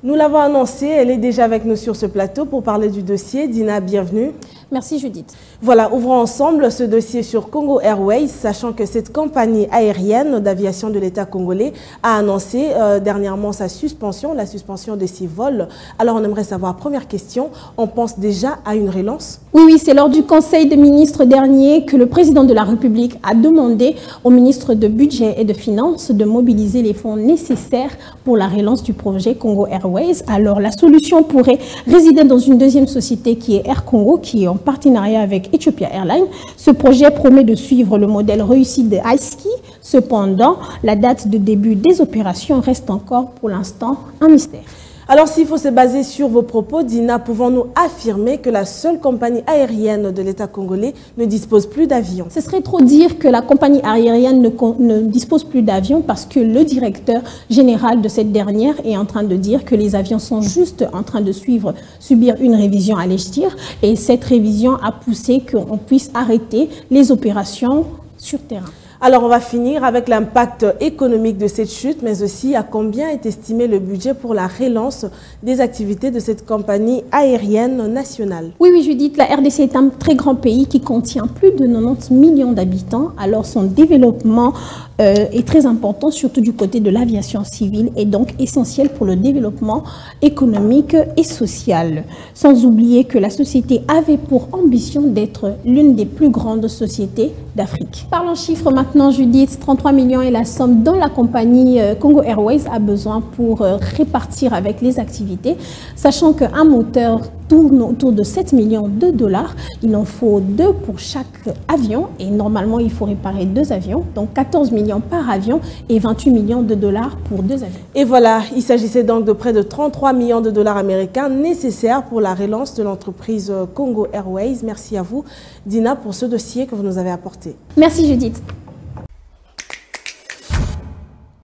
Nous l'avons annoncé, elle est déjà avec nous sur ce plateau pour parler du dossier. Dina, bienvenue. Merci Judith. Voilà, ouvrons ensemble ce dossier sur Congo Airways, sachant que cette compagnie aérienne d'aviation de l'État congolais a annoncé dernièrement sa suspension, la suspension de ses vols. Alors on aimerait savoir, première question, on pense déjà à une relance? Oui, c'est lors du Conseil des ministres dernier que le président de la République a demandé au ministre de Budget et de Finances de mobiliser les fonds nécessaires pour la relance du projet Congo Airways. Alors la solution pourrait résider dans une deuxième société qui est Air Congo, qui est en partenariat avec Ethiopia Airlines. Ce projet promet de suivre le modèle réussi de iSky. Cependant, la date de début des opérations reste encore pour l'instant un mystère. Alors, s'il faut se baser sur vos propos, Dina, pouvons-nous affirmer que la seule compagnie aérienne de l'État congolais ne dispose plus d'avions? Ce serait trop dire que la compagnie aérienne ne dispose plus d'avions parce que le directeur général de cette dernière est en train de dire que les avions sont juste en train de subir une révision à l'ECHTIR et cette révision a poussé qu'on puisse arrêter les opérations sur terrain. Alors, on va finir avec l'impact économique de cette chute, mais aussi à combien est estimé le budget pour la relance des activités de cette compagnie aérienne nationale. Oui, Judith, la RDC est un très grand pays qui contient plus de 90 millions d'habitants. Alors, son développement est très important, surtout du côté de l'aviation civile, et donc essentiel pour le développement économique et social. Sans oublier que la société avait pour ambition d'être l'une des plus grandes sociétés d'Afrique. Parlons chiffres maintenant, Judith. 33 millions est la somme dont la compagnie Congo Airways a besoin pour répartir avec les activités, sachant qu'un moteur tourne autour de 7 millions de dollars. Il en faut 2 pour chaque avion et normalement il faut réparer 2 avions, donc 14 millions par avion et 28 millions de dollars pour 2 avions. Et voilà, il s'agissait donc de près de 33 millions de dollars américains nécessaires pour la relance de l'entreprise Congo Airways. Merci à vous, Dina, pour ce dossier que vous nous avez apporté. Merci Judith.